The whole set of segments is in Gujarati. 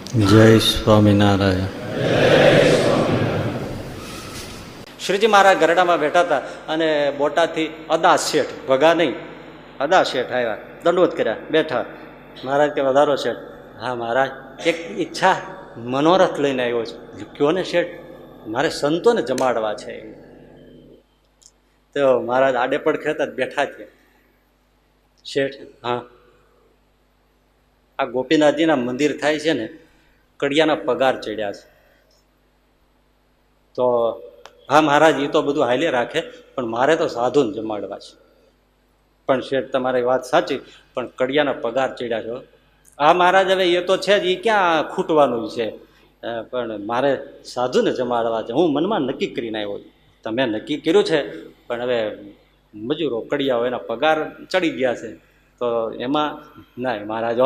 જય સ્વામિનારાયણ. શ્રીજી મહારાજ ગરડામાં બેઠા હતા અને બોટાદથી અદા શેઠ, ભગા નહીં, અદા શેઠ આવ્યા, દંડવત કર્યા, બેઠા. મહારાજ કે વધારો શેઠ. હા મહારાજ, એક ઈચ્છા મનોરથ લઈને આવ્યો છું. કયો ને શેઠ? મારે સંતોને જમાડવા છે. તો મહારાજ આડે પડખે બેઠા છે. શેઠ, હા, આ ગોપીનાથજીના મંદિર થાય છે ને, કડિયાના પગાર ચડ્યા છે. તો હા મહારાજ, એ તો બધું હાલે રાખે, પણ મારે તો સાધુને જમાડવા છે. પણ શેઠ, તમારી વાત સાચી, પણ કડિયાના પગાર ચડ્યા છો. હા મહારાજ, હવે એ તો છે જ, એ ક્યાં ખૂટવાનું છે, પણ મારે સાધુને જમાડવા છે. હું મનમાં નક્કી કરીને આવ્યો છું. તમે નક્કી કર્યું છે, પણ હવે મજૂરો કડિયાઓ એના પગાર ચડી ગયા છે, તો એમાં ના મહારાજ,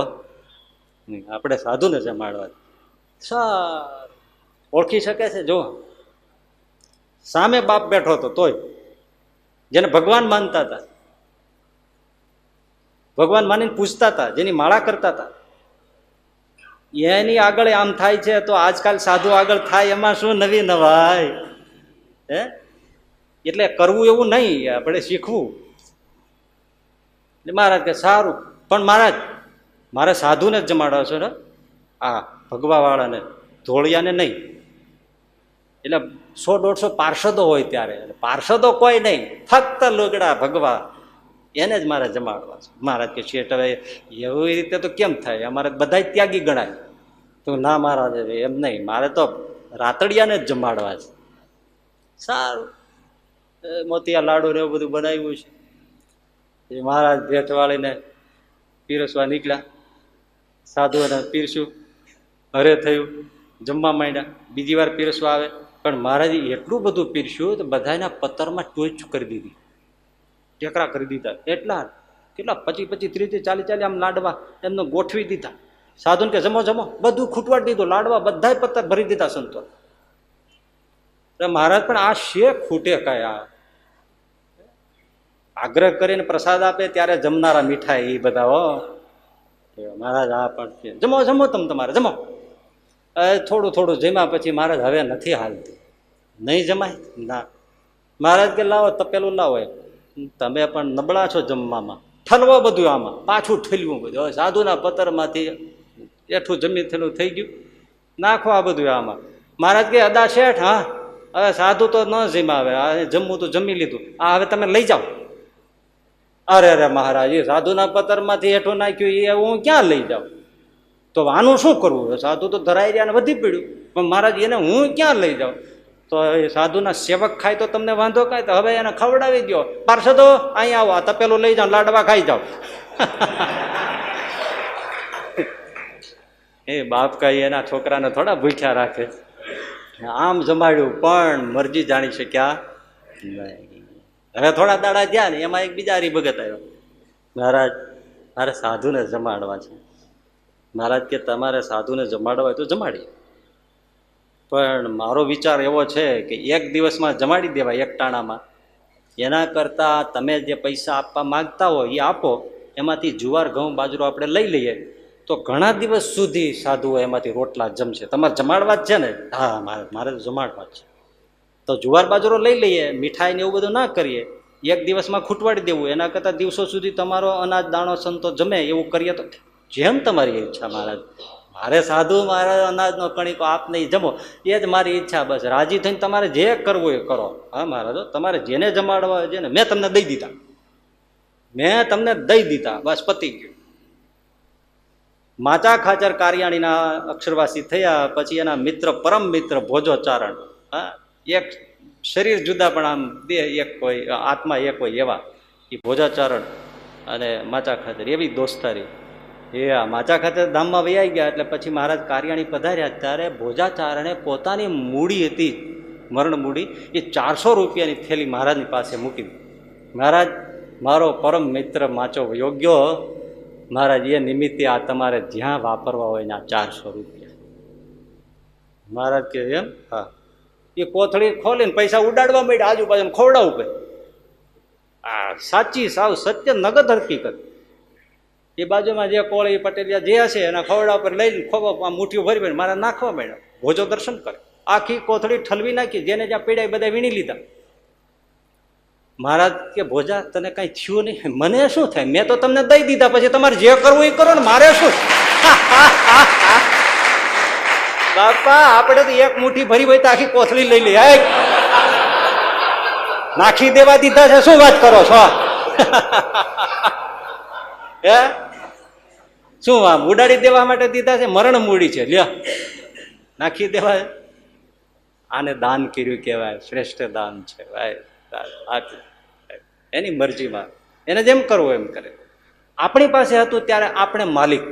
આપણે સાધુને જમાડવા. સાર ઓળખી શકે છે. જો સામે બાપ બેઠો હતો, તોય જેને ભગવાન માનતા હતા, ભગવાન માનીને પૂછતા હતા, જેની માળા કરતા હતા, એની આગળ આમ થાય છે, તો આજકાલ સાધુ આગળ થાય એમાં શું નવી નવાય? હે, એટલે કરવું એવું નહીં, આપણે શીખવું. મહારાજ કે સારું, પણ મહારાજ મારે સાધુને જ જમાડવા છો ને, આ ભગવા વાળાને, ધોળિયાને નહીં. એટલે 100-150 પાર્ષદો હોય ત્યારે, પાર્ષદો કોઈ નહીં, ફક્ત લુગડા ભગવા, એને જ મારે જમાડવા છે. મહારાજ કે શેઠ, હવે એવી રીતે તો કેમ થાય? અમારે બધા ત્યાગી ગણાય. તો ના મહારાજ, એમ નહીં, મારે તો રાતડિયાને જ જમાડવા છે. સારું, મોતિયા લાડુ ને એવું બધું બનાવ્યું છે. એ મહારાજ ભેટવાળીને પીરસવા નીકળ્યા. સાધુઓને પીરસ્યું, હરે થયું, જમવા માંડ્યા. બીજી વાર પીરસવા આવે, પણ મહારાજે એટલું બધું પીરસ્યું તો બધાના પત્તરમાં ટોચ કરી દીધી, ટેકરા કરી દીધા. કેટલા 25, 30, 40 આમ લાડવા એમને ગોઠવી દીધા. સાધુને કે જમો જમો, બધું ખૂટવાડી દીધું, લાડવા બધા પત્તર ભરી દીધા સંતો. મહારાજ પણ આ શેખ ખૂટે કાંઈ? આ આગ્રહ કરીને પ્રસાદ આપે ત્યારે જમનારા મીઠાઈ એ બધા. હો મહારાજ, આ પણ જમો જમો, તમારે જમો. થોડું થોડું જમ્યા પછી મહારાજ, હવે નથી હાલતું, નહીં જમાય. ના મહારાજ કે લાવો તપેલું લાવો. તમે પણ નબળા છો જમવામાં, ઠલવો બધું આમાં, પાછું ઠલવું બધું. હવે સાધુના પતરમાંથી એઠું જમી થયેલું થઈ ગયું, નાખો આ બધું આમાં. મહારાજ કે અદા શેઠ, હા હવે સાધુ તો ન જમાવે, જમવું તો જમી લીધું, આ હવે તમે લઈ જાઓ. અરે અરે મહારાજ, એ સાધુના પતરમાંથી હેઠું નાખ્યું, એ હું ક્યાં લઈ જાઉં? તો આનું શું કરવું? સાધુ તો ધરાઈ રહ્યા ને વધી પડ્યું, પણ મહારાજ એને હું ક્યાં લઈ જાઉં? તો એ સાધુના સેવક ખાય તો તમને વાંધો કાંઈ? તો હવે એને ખવડાવી દો. પાર્ષદો અહીં આવો, આ તપેલું લઈ જાઓ, લાડવા ખાઈ જાઓ. એ બાપ કઈ એના છોકરાને થોડા ભૂખ્યા રાખે. આમ જમાડ્યું, પણ મરજી જાણી શક્યા નહીં. હવે થોડા દાડા થયા ને એમાં એક બીજા હરિભગત આવ્યો. મહારાજ, મારે સાધુને જમાડવા છે. મહારાજ કે તમારે સાધુને જમાડવા હોય તો જમાડીએ, પણ મારો વિચાર એવો છે કે એક દિવસમાં જમાડી દેવાય, એક ટાણામાં. એના કરતાં તમે જે પૈસા આપવા માગતા હો એ આપો, એમાંથી જુવાર ઘઉં બાજરો આપણે લઈ લઈએ, તો ઘણા દિવસ સુધી સાધુઓ એમાંથી રોટલા જમશે. તમારે જમાડવા જ છે ને? હા મારે તો જમાડવા જ છે. તો જુવાર બાજરો લઈ લઈએ, મીઠાઈ ને એવું બધું ના કરીએ, એક દિવસમાં ખૂટવાડી દેવું. એના કરતાં દિવસો સુધી તમારો અનાજ દાણો સંતો જમે એવું કરીએ તો જેમ તમારી ઈચ્છા. મહારાજ, મારે સાધુ મારા અનાજનો કણીકો આપ નહીં જમો, એ જ મારી ઈચ્છા. બસ રાજી થઈને તમારે જે કરવું એ કરો. હા મહારાજ, તમારે જેને જમાડવા હોય છે ને, મેં તમને દઈ દીધા, બસ પતી ગયું. માચા ખાચર કારિયાણીના અક્ષરવાસી થયા પછી એના મિત્ર, પરમ મિત્ર ભોજોચારણ, હા, એક શરીર જુદા પણ આમ દેહ એક હોય, આત્મા એક હોય એવા એ ભોજાચારણ અને માચા ખાચર, એવી દોસ્તારી. એ આ માચા ખાચર ધામમાં વૈયા ગયા એટલે પછી મહારાજ કારિયાણી પધાર્યા, ત્યારે ભોજાચારણે પોતાની મૂડી હતી, મરણ મૂડી, એ 400 રૂપિયાની થેલી મહારાજની પાસે મૂકી. મહારાજ, મારો પરમ મિત્ર માચો યોગ્ય, મહારાજ એ નિમિત્તે આ તમારે જ્યાં વાપરવા હોય ને આ 400 રૂપિયા. મહારાજ કે એમ? હા. એ કોથળી ખોલીને પૈસા ઉડાડવા માંડ્યા, આજુબાજુ ખોવડાવું પડે. આ સાચી સાવ સત્ય નગદ હકીકત. એ બાજુમાં જે કોળી પટેલિયા જે હશે એના ખવડા પર લઈને ખોબો મુઠ્ઠીઓ ભરી ભરી મારે નાખવા માંડ્યો. ભોજો દર્શન કરે, આખી કોથળી ઠલવી નાખી, જેને જ્યાં પીડાય બધા વીણી લીધા. મહારાજ કે ભોજા તને કઈ થયું નહીં? મને શું થાય, મેં તો તમને દઈ દીધા, પછી તમારે જે કરવું એ કરો ને, મારે શું? બાપા આપણે તો એક મુઠ્ઠી ભરી હોય તો આખી કોથળી લઈ લે, નાખી દેવા દીધા છે, શું વાત કરો છો? હે શું આમ ઉડાડી દેવા માટે દીધા છે? મરણ મૂડી છે, લ્યો નાખી દેવા. આને દાન કર્યું કહેવાય, શ્રેષ્ઠ દાન છે ભાઈ. એની મરજીમાં એને જેમ કરવું એમ કરે. આપણી પાસે હતું ત્યારે આપણે માલિક,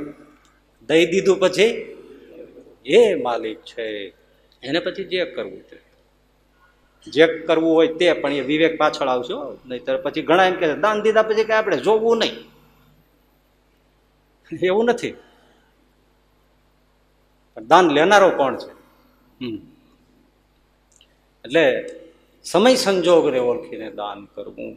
દઈ દીધું પછી એ માલિક છે, એને પછી જે કરવું તે, જે કરવું હોય તે. પણ એ વિવેક પાછળ આવશો, નહીતર પછી ઘણા એમ કે દાન દીધા પછી કે આપણે જોવું નહીં, એવું નથી. દાન લેનારો કોણ છે? એટલે સમય સંજોગને ઓળખીને દાન કરવું.